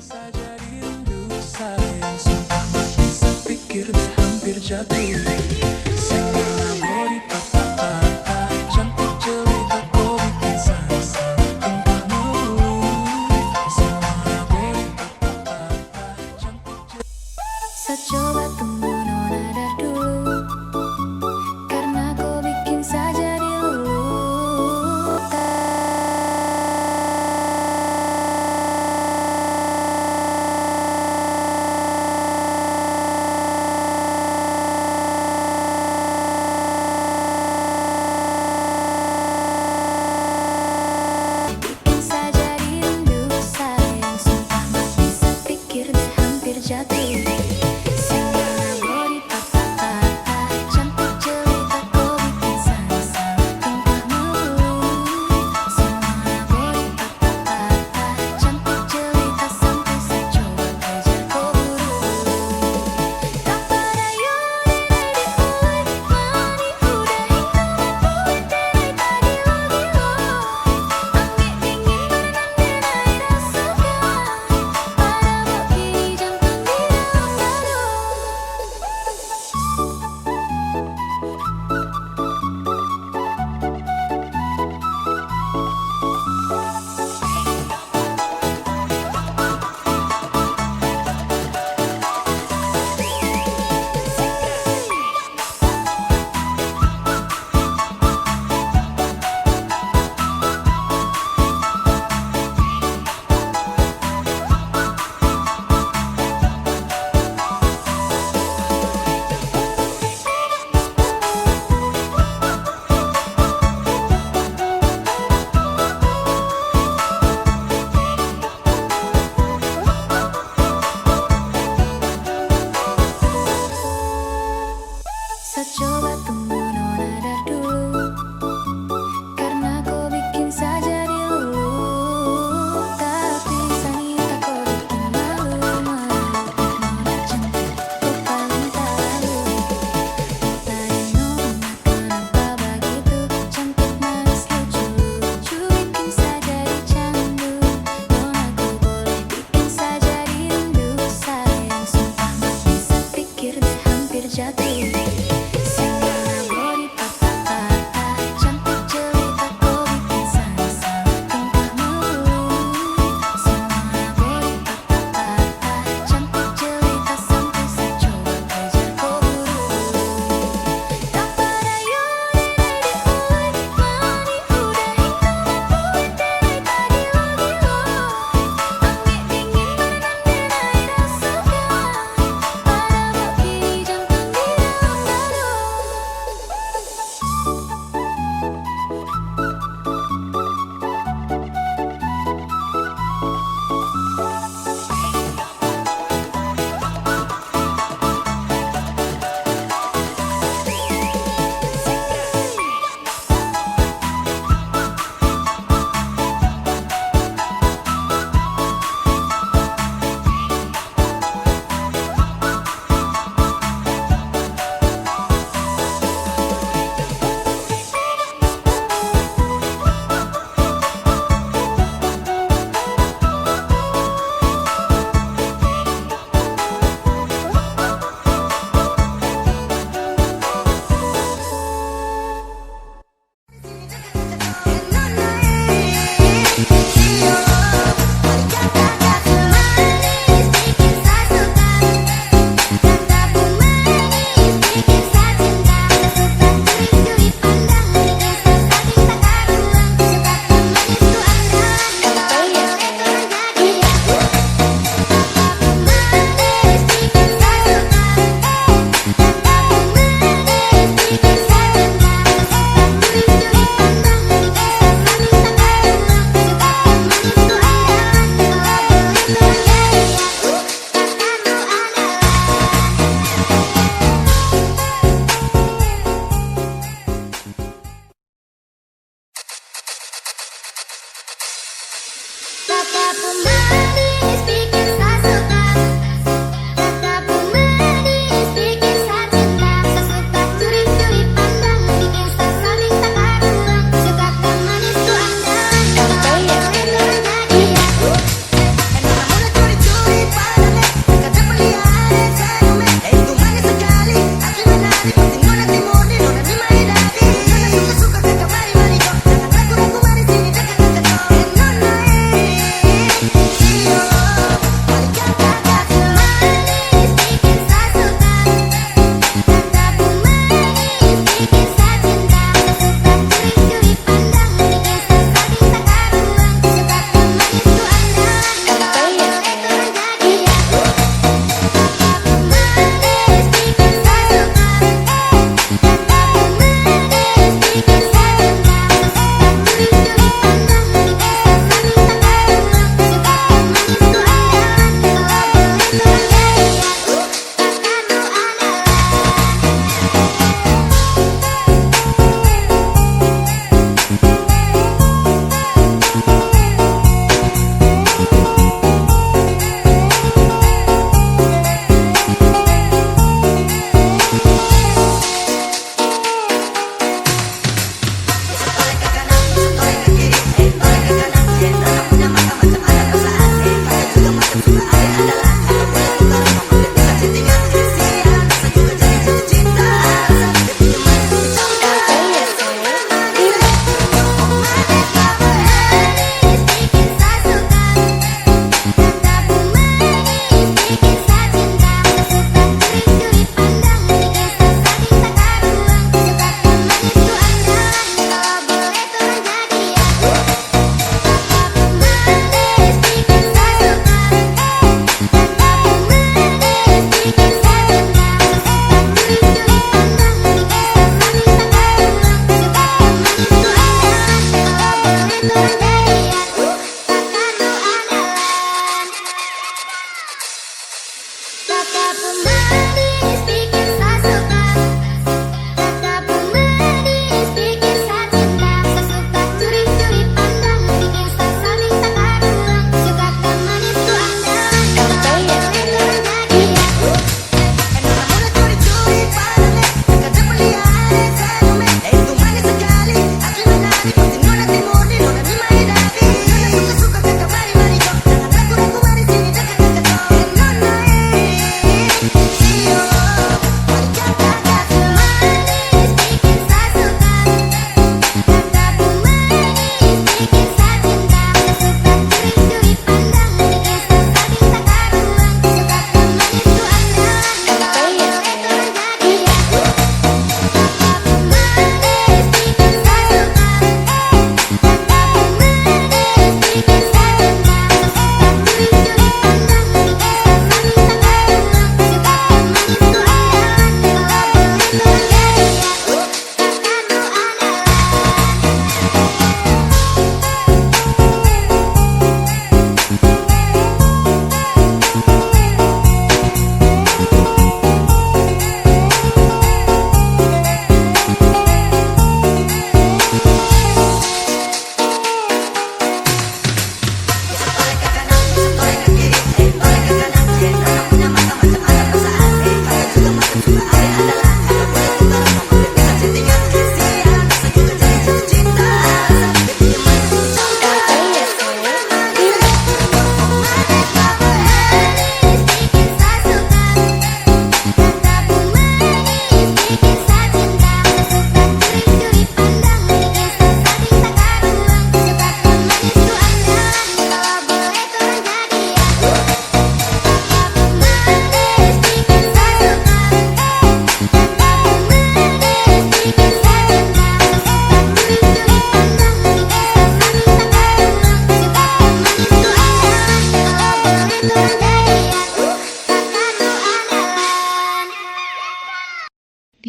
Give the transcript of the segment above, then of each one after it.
saja rindu sayang, sudah bisa pikir deh hampir jatuh. Segala body patah-patah, cantik jelita kau bikin saya salah tingkah mulu. Segala body patah-patah, cantik jelita. Saya coba tunggu nona dar dulu, karena kau bikin saya jadi lulu.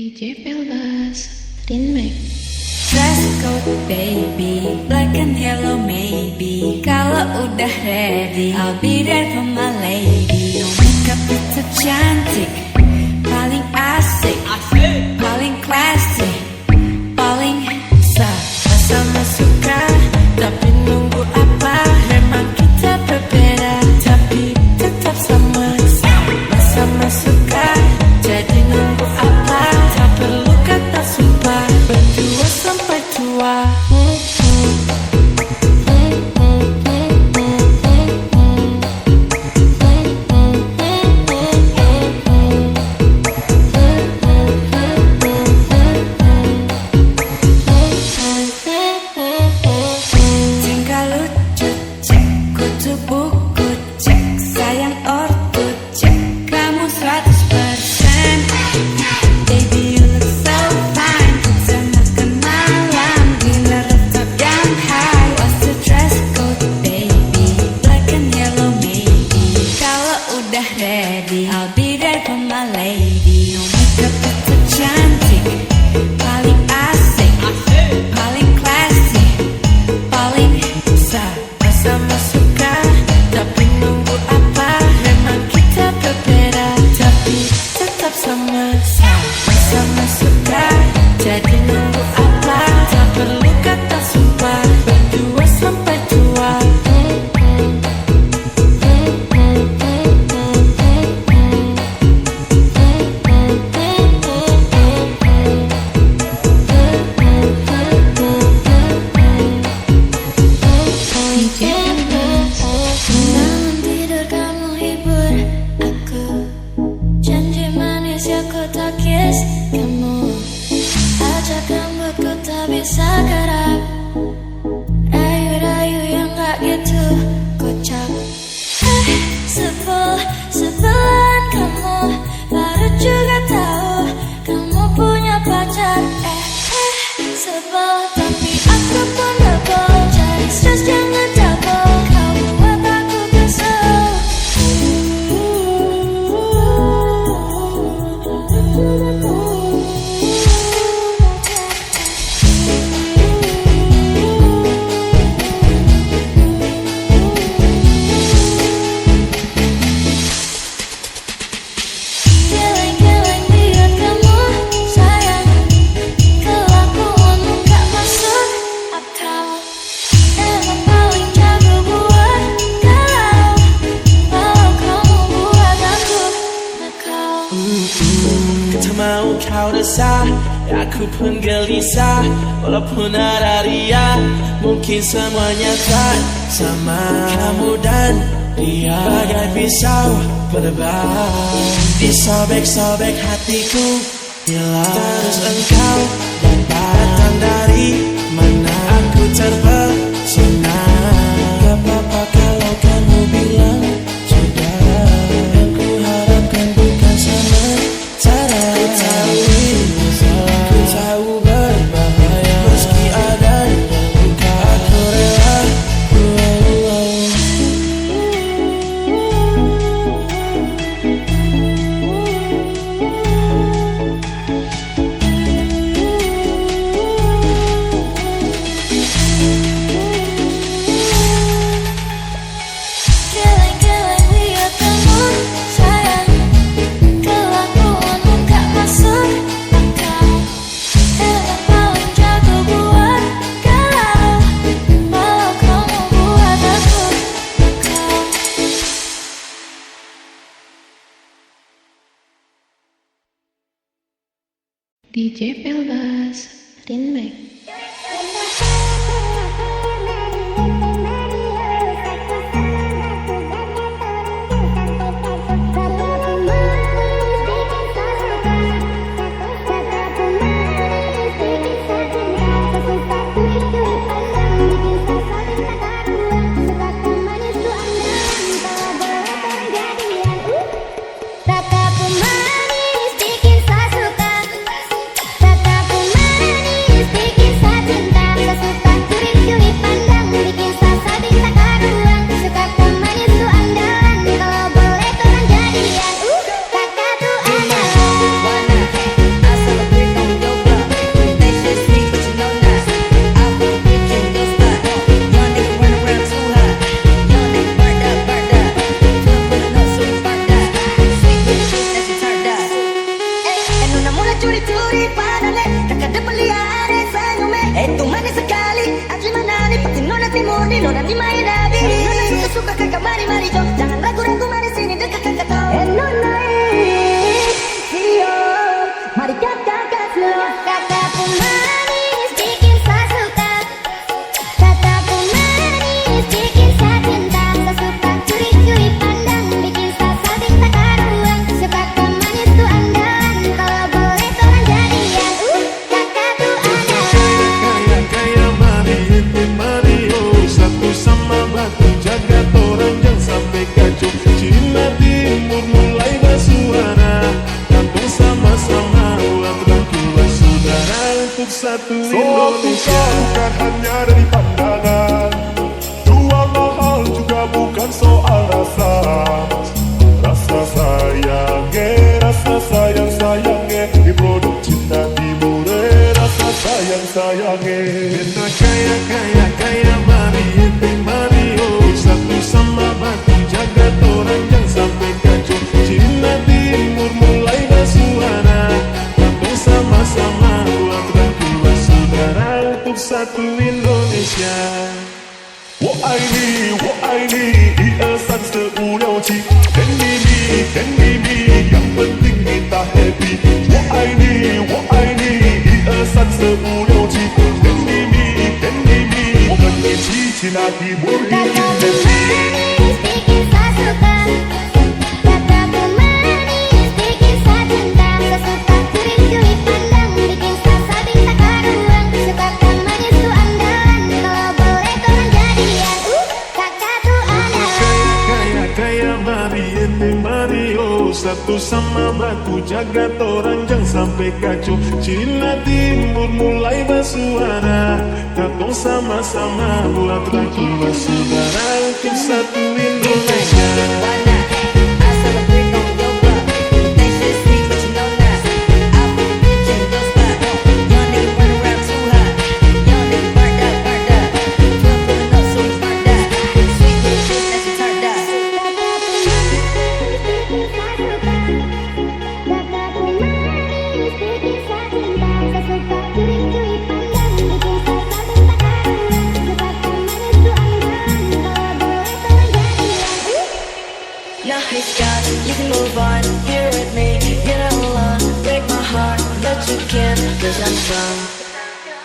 DJ Pelbas Remix. Dress code baby, black and yellow maybe. Kalau udah ready, I'll be there for my lady. No makeup tetap cantik, paling asik, paling classy, paling sama suka. Tapi nunggu apa? Memang kita berbeda, tapi tetap sama suka. Jadi nunggu apa? Tak perlu kata sumpah, berdua sampai tua. Tinggal lucu cek, kutu buku cek, sayang ortu cek, kamu 100%. Baby you look so fine, kita makan malam, dinner rooftop yang high. What's the dress code baby, black and yellow maybe. Kalau udah ready, I'll be there for my lady. No makeup tetap cantik, paling asik, paling classy, paling sama suka. Tapi nunggu apa? Memang kita berbeda, tapi tetap sama suka. Jadi nunggu apa? Tak perlu kata sumpah, berdua sampai tua. DJ Pelbas. Bangun tidur kamu hibur aku, janji manis ya ku tak kiss kamu. Ajak rambutku tak bisa gerak, rayu-rayu yang gak gitu kocak. Sebelan kamu, baru juga tahu kamu punya pacar. Sebel tapi aku pun double, jadi stress jangan double. Kau buat aku kesel. Geleng-geleng biar kamu sayang, kelakuanmu gak masuk akal. Emang paling jago buat galau, walau kamu buat aku nakal. Tak mau kau resah, aku pun gelisah. Walaupun ada dia, mungkin semuanya tak sama. Kamu dan dia bagai pisau berdebar, disobek-sobek hatiku hilang. Terus engkau datang dari mana, aku terpesona. Gak apa-apa kalau kamu bilang sudah. Yang ku harapkan bukan sementara. Ku tahu ini salah, ku tahu berbahaya. Meski ada yang luka, aku rela. Geleng-geleng lihat kamu sayang, kelakuanmu gak masuk akal. Emang paling jago buat galau, walau kamu buat aku nakal. DJ Pelbas Remix. Tatapu manis bikin saya suka, tatapu manis bikin saya rasa, rasa sayang sayangnya diproduksi nanti mure, rasa sayang sayangnya. Kita kaya kaya kaya mari ente mari oh, satu sama batu jaga orang yang sampai kacau. Cina timur mulai bersuara, kita sama-sama buat berdua saudara untuk satu Indonesia. 我爱你，我爱你，1、2、3、4、5、6、7，甜蜜蜜，甜蜜蜜，yang penting kita happy。我爱你，我爱你，1、2、3、4、5、6、7，甜蜜蜜，甜蜜蜜，我们一起去那地不离的地。 bikin saya suka, kataku manis, bikin saya cinta, sesuka kering cuy pandang, bikin saya sabing tak karuan, sebabkan manis tu andalan, kalau boleh tolong jadian, kakak tu andalan. Kaya kaya mari ente mari oh, satu sama baku jaga orang jangan sampai kacau. Cina timur mulai bersuara, katong sama-sama buat berdua saudara untuk satu Indonesia. Now he's gone, you can move on. Here with me, you're not alone. Break my heart, but you can't, 'cause I'm strong.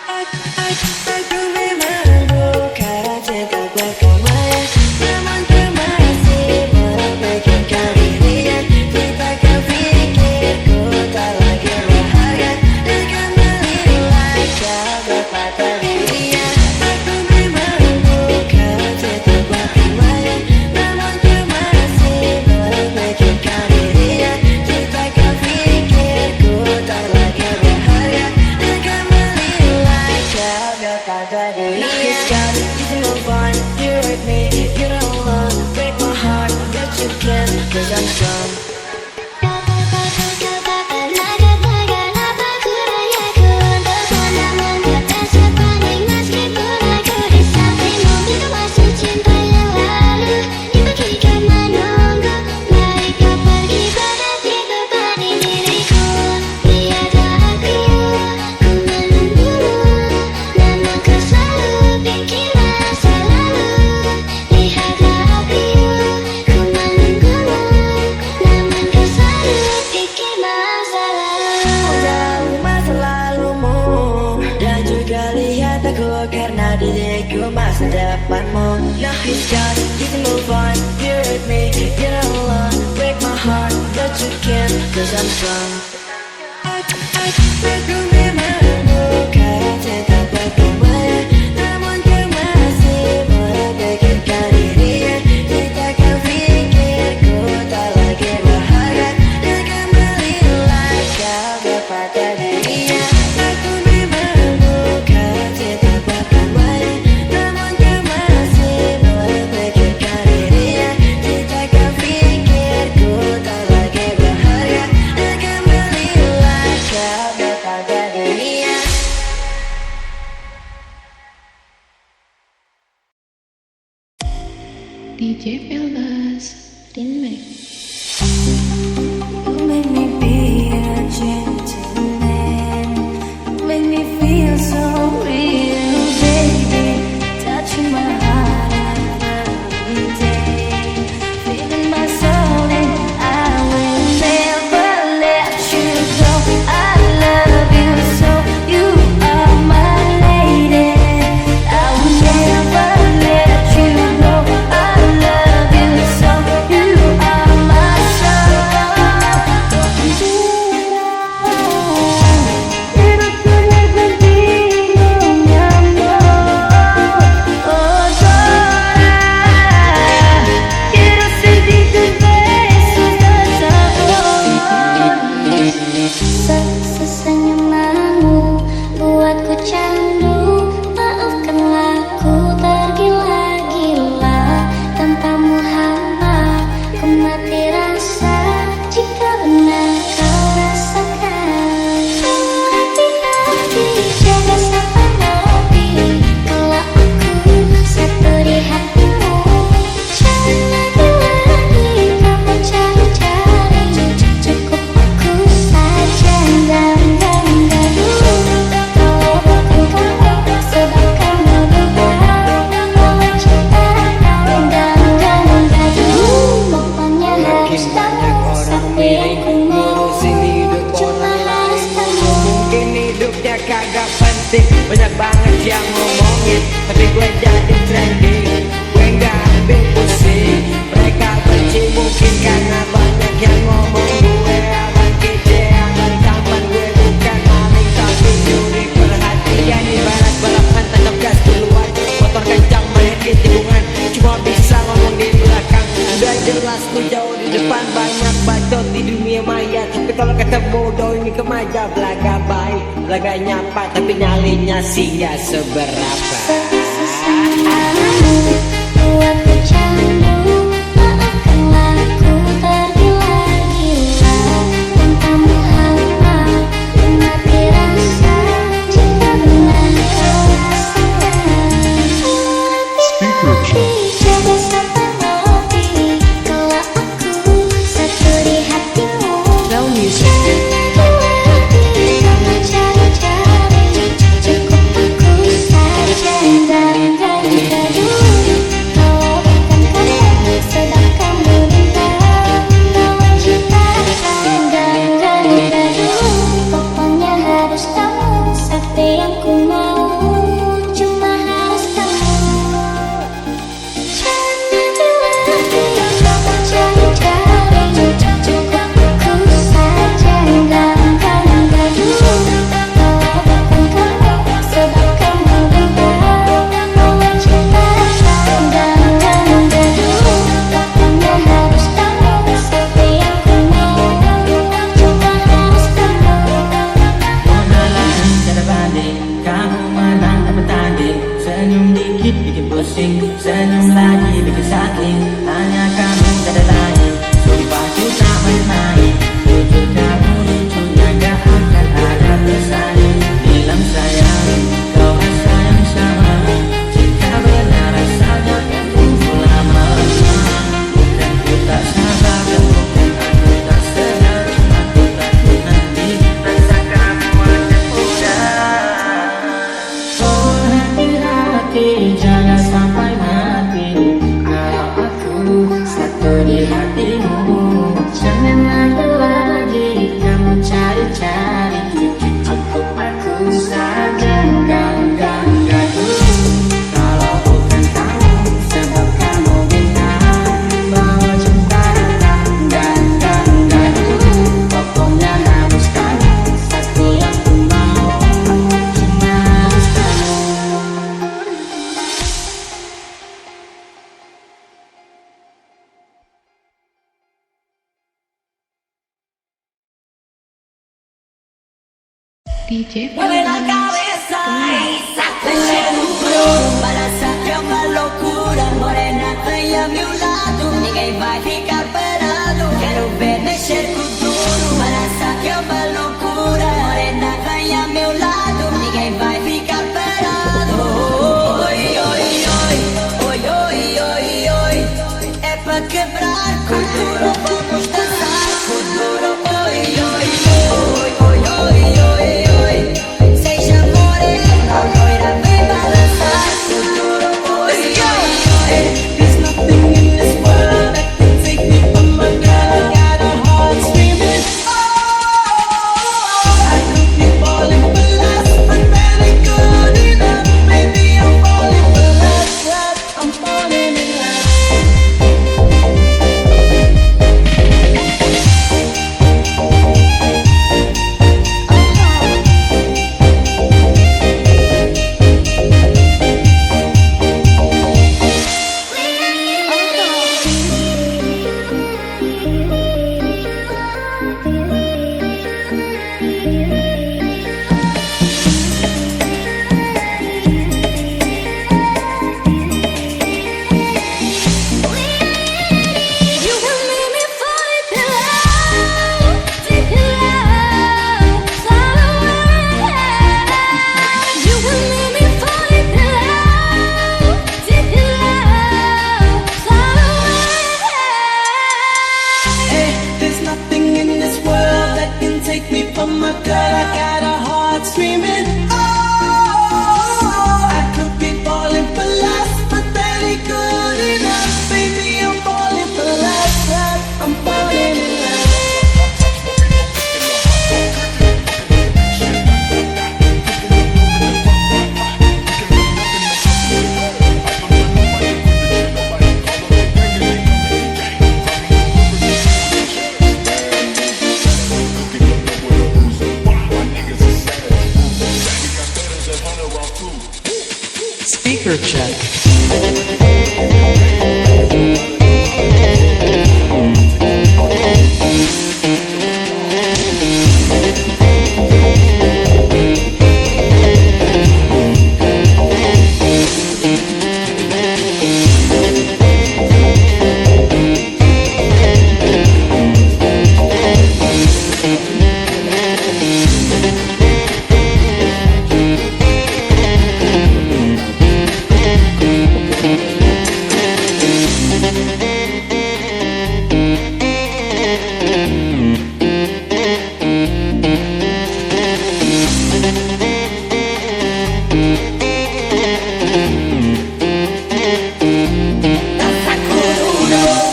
Aku memang bukan cinta berkamaya, namun ku masih memikirkan dirinya. Kita kan pikirku tak lagi berharga, dan kembali lagi berpatah dirinya. Aku memang bukan cinta berkamaya, namun ku masih memikirkan dirinya. Kita kan pikirku tak lagi berharga, dan kembali lagi berpatah dirinya. Now he's gone, you can move on. You're with me, you're not alone. Break my heart, but you can't, 'cause I'm strong. Karena diriku masa depanmu. Now he's gone, you can move on. You're with me, you're not alone. Break my heart, but you can't, 'cause I'm strong. Aku memang bukan cinta berkamaya, namun ku masih memikirkan dirinya. Kita kan pikirku tak lagi berharga, dan kembali lagi berpatah dirinya. Aku memang bukan cinta berkamaya, namun ku masih memikirkan dirinya. Kita kan pikirku tak lagi berharga, dan kembali lagi berpatah dirinya. tapi gue jadi trending. Gue gak ambil pusing, mereka benci mungkin karena banyak yang ngomong. Gue aman kece, aman tampan. Gue bukan maling tapi curi perhatian. Ibarat balapan tetap gas duluan, motor kencang main di tikungan, cuma bisa ngomong di belakang. Udah jelas ku jauh di depan, banyak bacot di dunia maya. Tapi kalau ketemu doi ini kemaja, belaga baik, belaga nyapa, tapi nyalinya sih gak seberapa. Buat bercandu, maafkanlah ku tergila-gila. Tanpamu hampa, mati rasa cinta benar kau rasakan. Hati-hati, jaga sampai mati. Kalau aku satu di hatimu, Slow music. jangan lagi kamu cari-cari. Cukup aku saja dan gaduh. Kalau bukan kamu, sedang kamu minta bawa cinta dan gaduh. Pokoknya harus kamu, sakti yang ku mau, cuma harus kamu. Jangan lagi kamu cari-cari. Cukup aku saja dan gaduh. Kalau bukan kamu, sedang kamu minta bawa cinta dan gaduh. Pokoknya harus kamu, sakti yang ku mau, cuma harus kamu. Monalan tiada banding, kamu menang tak bertanding. Senyum dikit bikin pusing, senyum lagi bikin sakit. Hanya kamu tiada lain, suri pacu tak main-main. Lucu kamu lucunya gak akan ada bersaing. Bilang sayang, kau rasa yang sama. Jika benar rasanya kan tunggu lama. Bukan ku tak sabar dan bukan aku tak sedar, cuma ku takut nanti rasa kamu akan pudar. Oh hati-hati, jangan sampai mati. Kalau aku satu di hatimu, jangan ada lagi kamu cari-cari. Cukup aku saja, enggak dulu. Kalau bukan kamu, sebab kamu bintang, bawa cinta enggak dulu. Pokoknya harus kamu, satu yang ku mau, cuma harus kamu. DJ Mueve la Fellas. cabeza y sáquenle un flow para sacar uma loucura. Morena, vem a meu lado, ninguém vai ficar parado. Quero ver mexer com tudo para sacar uma loucura. Morena, vem a meu lado, ninguém vai ficar parado. Oi, oi, oi, oi, oi, oi, oi. É pra quebrar com duro, vamos dançar com duro. Oi, oi, oi, oi, oi, oi, oi. Seja morena, loira, vem balançar com duro. Oi, oi, oi. There's nothing in this world that can take me from my girl. I got a heart screaming, oh, I could be falling for less, but that ain't good enough. Maybe I'm falling for less, I'm falling in love. You will make me fall in love, deep in love, far away. You will make me fall in love, deep in love, far away. Hey, there's nothing in this world that can take me from my girl. I got a heart screaming, oh, I could be falling for less, but that ain't good enough. Baby, I'm falling for less, I'm falling in love. Search at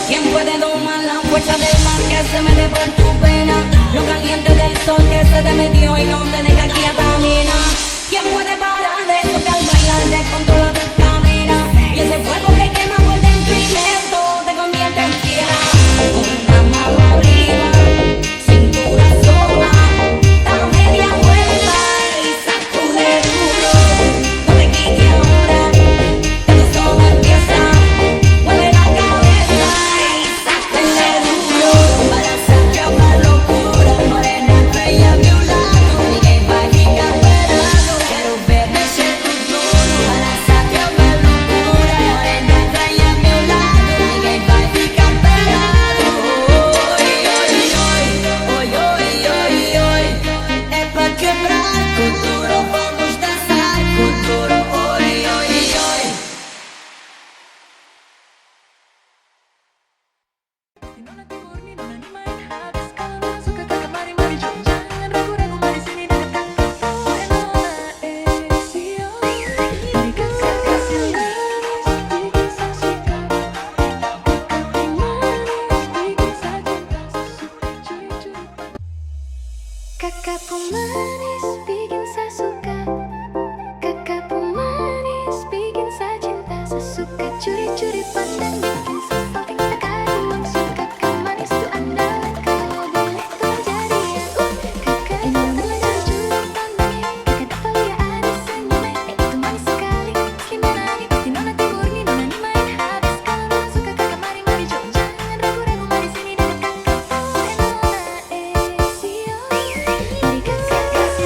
¿Quién puede domar la fuerza del mar que se mete por tu pena? Lo caliente del sol que se te metió y no te deja quieta, mina. ¿Quién puede parar de eso que al bailar descontrola tu cadera? Y ese fuego que quema por dentro y lento te convierte en fiera. Con una mano arriba, cintura sola, da media vuelta y sacude duro. No te quites ahora, que tu solo empieza. Mueve la cabeza y sáquenle duro. Balanza que una locura, morena bella a mi lado. Ninguém vai ficar parado. Quero ver mexer com tudo. Balança que uma loucura, morena bella a meu lado. Ninguém vai ficar parado. Oi, oi, oi, oi, oi, oi, oi. É pra quebrar com duro, vamos dançar com duro. Oi, oi, oi. Nona timur nih, nona nih main habis. Kalau nona suka kakak mari jom. Jangan ragu-ragu, mari sini dekat kakak. Nona Ezio, beri kakak kasih manis, bikin saya suka. Kakak manis, bikin saya cinta, sesuka curi-curi. Kakak pemanis bikin saya suka. Kakak pemanis bikin saya cinta. Sesuka curi-curi pandang, bikin saya salting terkadang. Kakak manis tuh andalan, kalau boleh tolong jadi yang kakak itu meledar curi pandangnya. Kakak dapat lihat ada senyumnya, itu manis sekali. Gimana nih pasti nona timur nih, nona nih main habis. Kalau nona suka kakak mari jom. Jangan ragu-ragu, mari sini dekat kakak. Nona Ezio, beri kakak kasih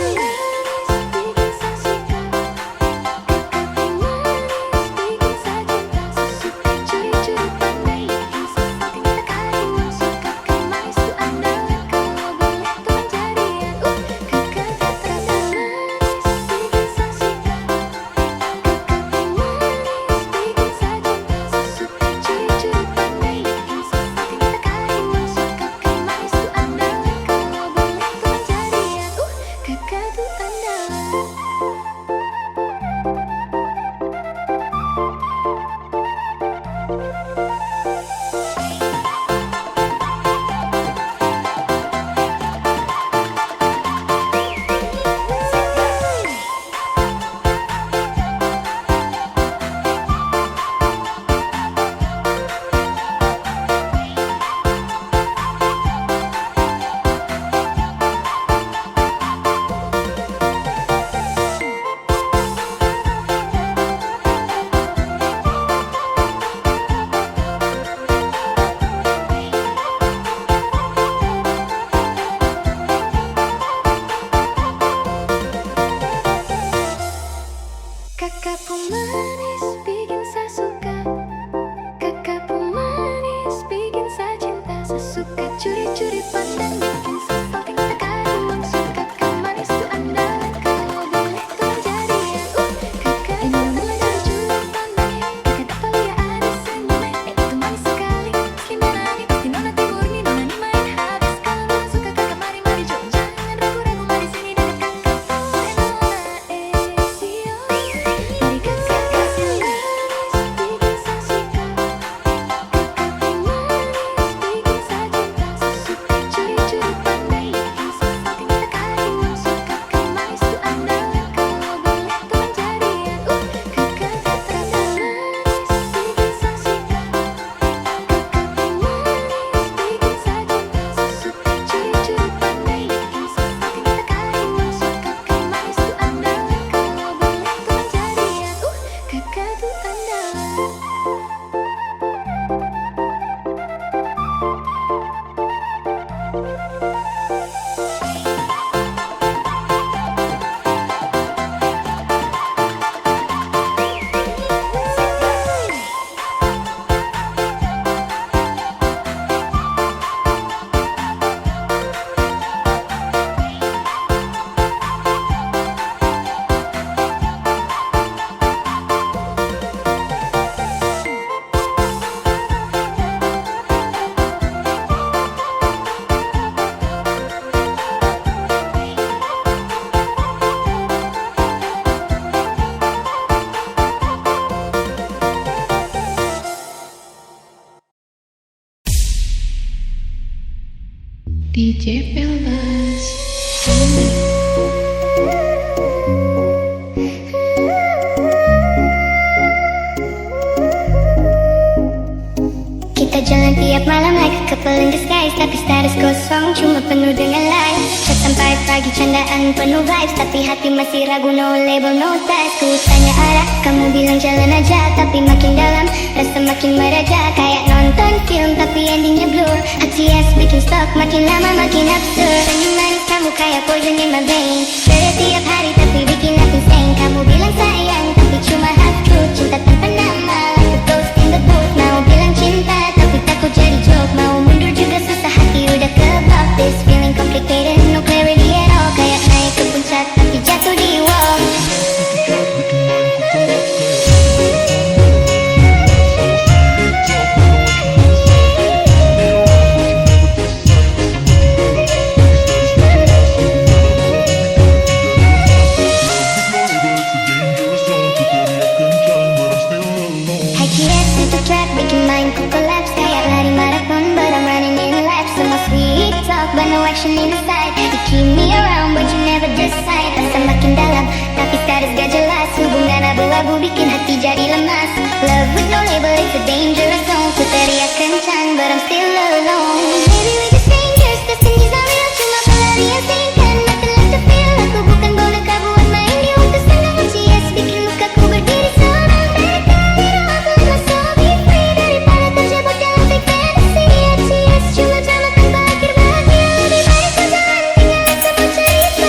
DJ Pelbas. Kita jalan tiap malam like a couple in the skies, tapi status kosong cuma penuh dengan lies. Chat sampai pagi candaan penuh vibes, tapi hati masih ragu, no label no ties. Ku tanya arah, kamu bilang jalan aja, tapi makin dalam rasa makin meraja. Kayak nonton film tapi endingnya blur. Hati es bikin stuck, makin lama makin absurd. Senyum manis kamu kayak poison in my vein. Beda tiap hari tapi bikin aku insane. Kamu bilang sayang tapi cuma half truth. Cinta tanpa nama like a ghost in the booth. Mau bilang cinta tapi takut jadi joke. Mau mundur juga susah, hati udah kebab. This feeling complicated, no clarity at all. Kayak naik ke puncak tapi jatuh di wall. But no action in the side. You keep me around but you never decide. Rasa makin dalam tapi status gak jelas. Hubungan abu-abu bikin hati jadi lemas. Love with no label, it's a dangerous zone. Ku teriak kencang but I'm still alone. Maybe we just strangers, destiny's not real. Cuma pelarian singkat, nothing left to feel. Aku bukan boneka buat main di waktu senang. CS bikin lukaku berdiri seorang. Dari kali aku let my soul be free. Daripada terjebak dalam fake fantasy. CS cuma drama tanpa akhir bahagia. Lebih baik kau jangan tinggalin semua cerita.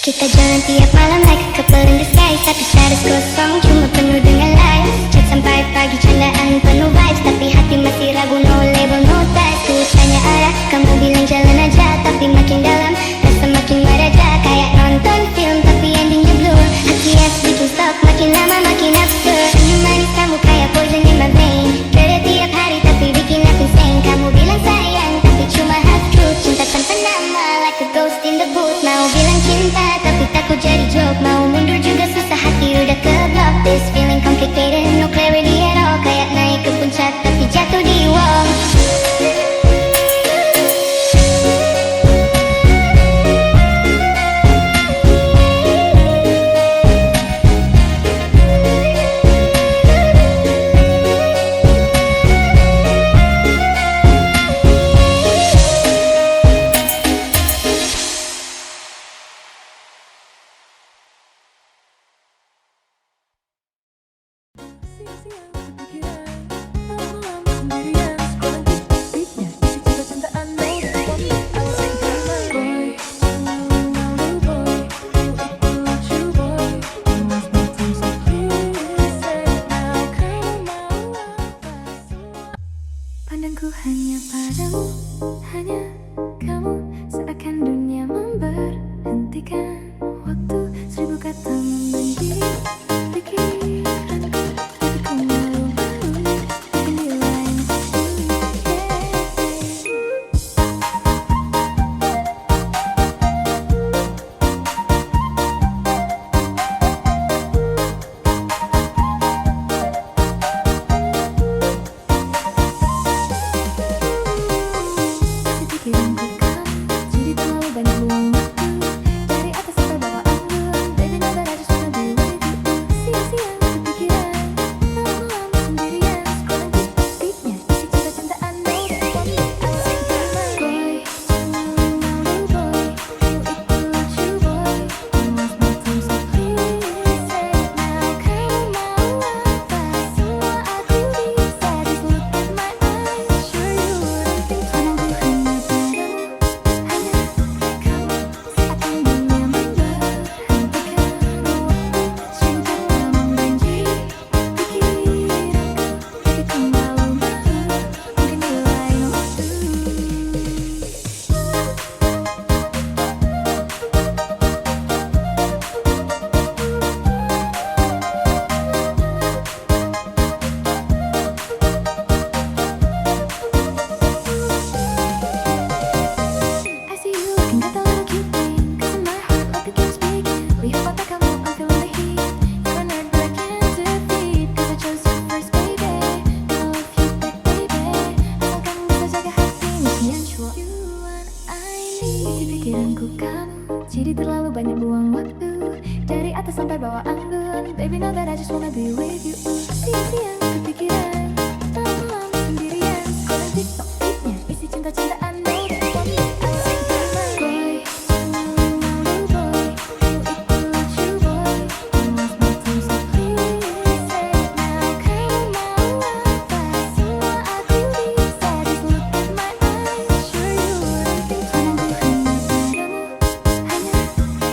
Kita jalan tiap malam like a couple in the skies, tapi status kosong cuma penuh dengan lies. Chat sampai pagi candaan penuh vibes, tapi hati masih ragu, no label no ties. Ku tanya arah, kamu bilang jalan aja, tapi makin dalam rasa makin meraja. Kayak nonton film tapi endingnya blur. Hati es bikin stuck, makin lama makin absurd. Senyum manis kamu kayak poison in my vein. Beda tiap hari tapi bikin aku insane. Kamu bilang sayang tapi cuma half truth. Cinta tanpa nama like a ghost in the booth. Mau bilang cinta tapi takut jadi joke. Mau mundur juga susah, hati udah keblock. This feeling complicated, no clarity at all. Kayak naik ke puncak tapi jatuh di wall. Siang-siang kepikiran, malam-malam sendirian. Scrolling feed-nya, isi cinta-cintaan, no response. I was like, boy, malu boy, aku lucu boy. You must be too so please say now, kau mau apa semua? Pandangku hanya padamu, hanya kamu. Seakan dunia memberhentikan waktu. 1000 kata membanjiri pikiranku. Tapi ku malu-malu, bikin diri lain sendiri. Isi pikiranku kamu, jadi terlalu banyak buang waktu. Dari atas sampai bawah anggun, baby now that I just wanna be Dari atas sampai bawah anggun, baby know that I just wanna be with you. Siang-siang kepikiran, malam sendirian. Scrolling TikTok feednya, isi cinta-cintaan. Know that you want me, I like that. Boy, malu boy, ku ikut you boy. You lost my time so please say now. Kamu mau apa? Semua aku bisa. Just look at my eyes, sure you wouldn't think. Pandanganku hanya padamu, hanya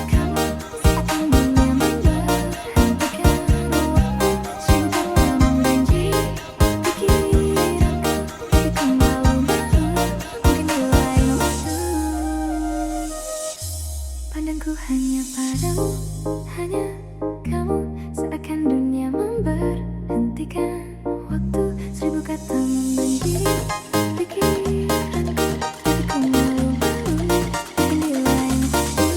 kamu. Seakan dunia memberhentikan waktu. Cinta membenci pikiranku, tapi ku malu-malu, mungkin di lain waktu. Pandangku hanya padamu, hanya kamu. Seakan dunia memberhentikan waktu. Seribu kata membenci pikiranku, tapi ku malu-malu, mungkin di lain waktu.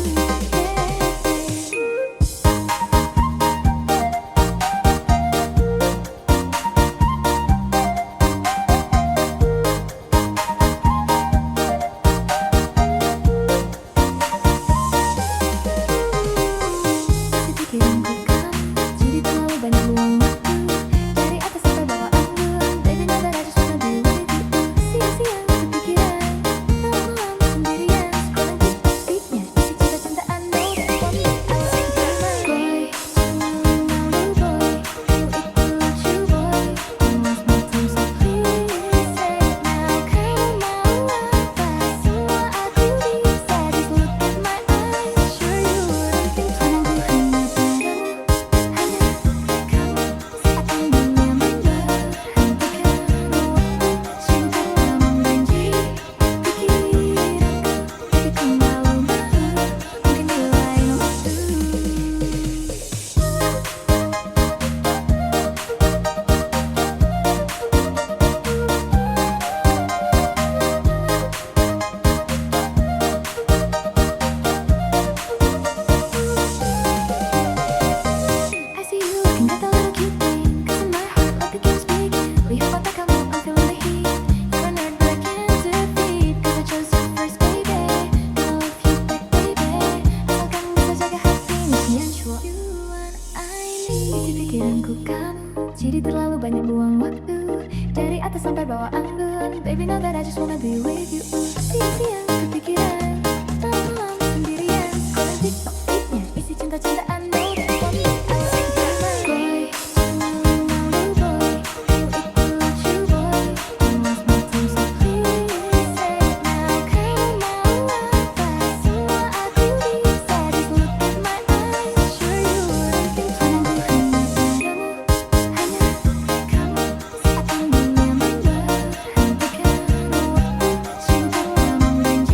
Isi pikiranku kamu, jadi terlalu banyak buang waktu. Dari atas sampai bawah anggun, baby know that I just wanna be with you. Siang-siang kepikiran, malam sendirian. Scrolling TikTok feednya, isi cinta-cintaan. Know that you want me, I like that. Boy, malu boy, ku ikut you boy. You lost my time so please say now. Kamu mau apa? Semua aku bisa. Just look at my eyes, sure you wouldn't think. Pandanganku hanya padamu, hanya kamu. Seakan dunia memberhentikan waktu. Cinta membenci pikiranku, tapi ku malu-malu, mungkin di lain waktu. I see you looking at the little cute thing, 'cause in my heart love begins speaking. Lihat mata kamu, I'm feeling the heat. You're a nerd but I can't defeat, 'cause I chose you first, baby. Gonna love you back, baby. Asalkan bisa jaga hati ini, sure you and I need. Isi pikiranku kamu, jadi terlalu banyak buang waktu. Dari atas sampai bawah anggun, baby know that I just wanna be with you. Siang-siang kepikiran, malam sendirian. Scrolling TikTok feednya, isi cinta-cintaan. Know that you want me, I like that. Boy, malu boy, ku ikut you boy. You lost my time so please say now. Kamu mau apa? Semua aku bisa. Just look at my eyes, sure you wouldn't think. Pandanganku hanya padamu, hanya kamu. Seakan dunia memberhentikan waktu. Cinta membenci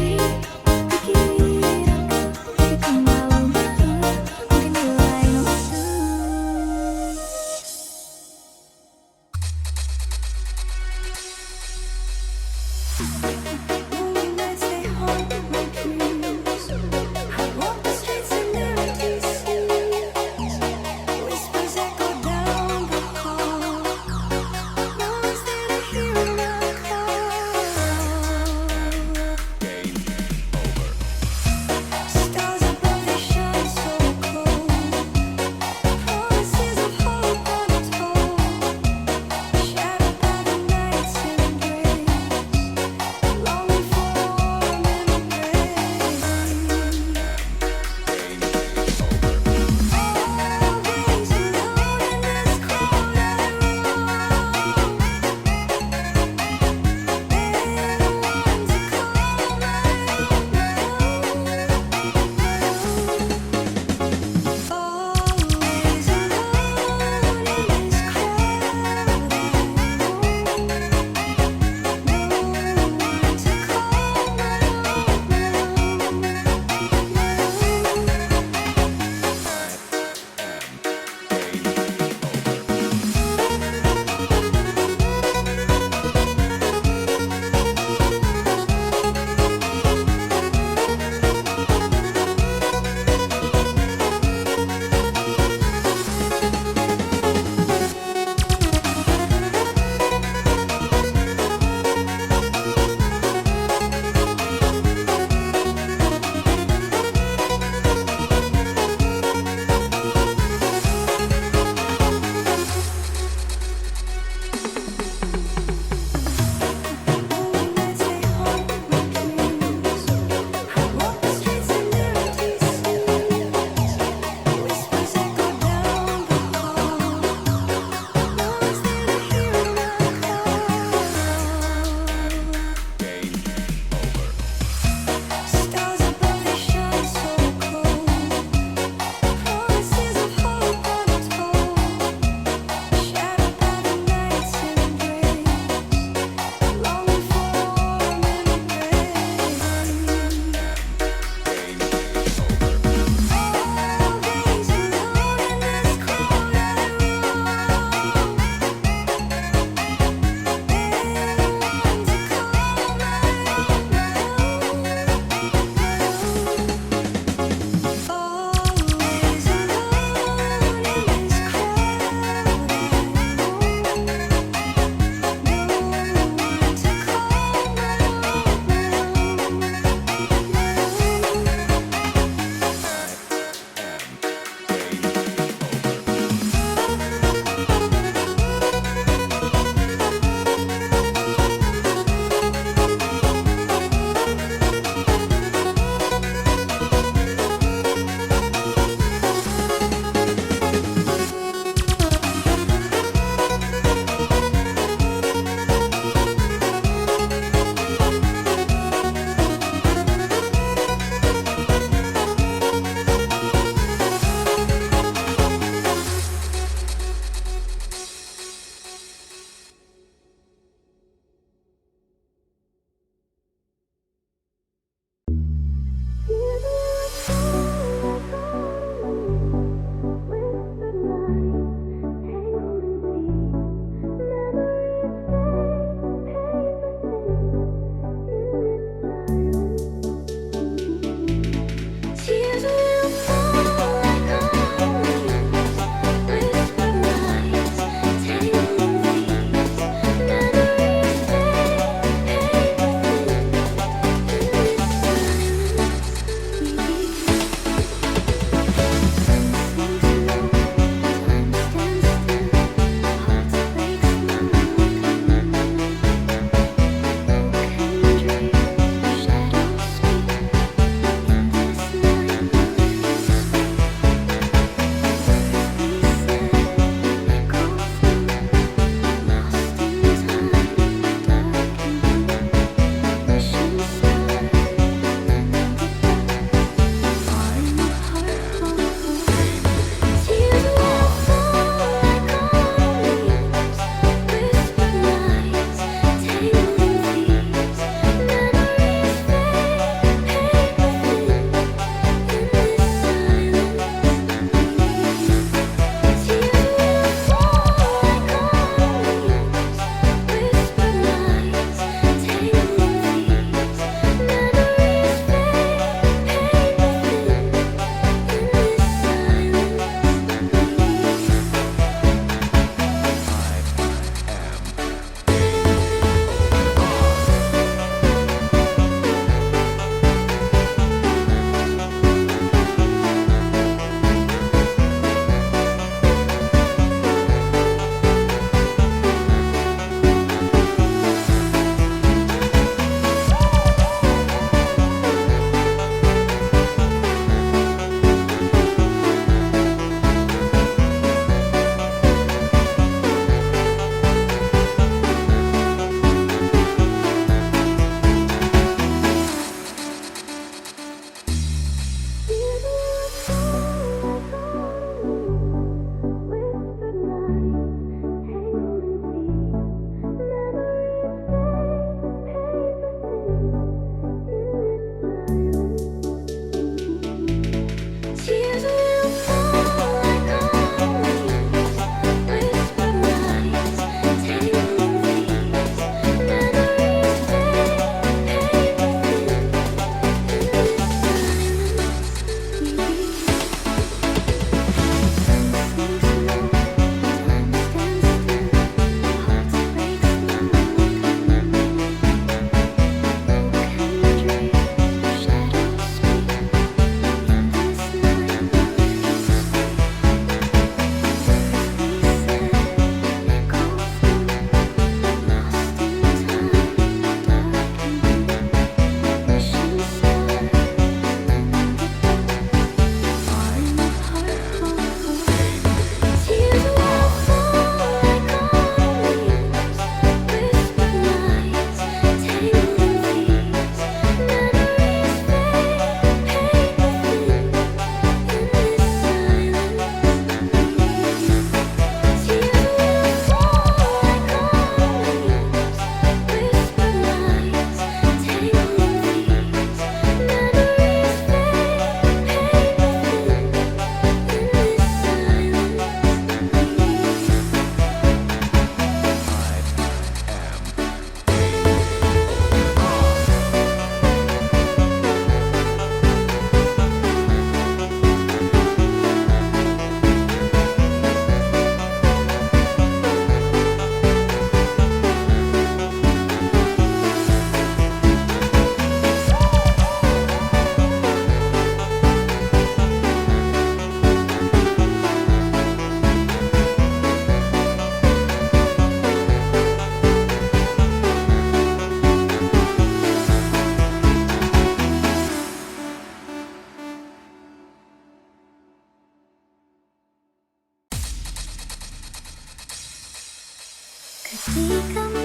Jika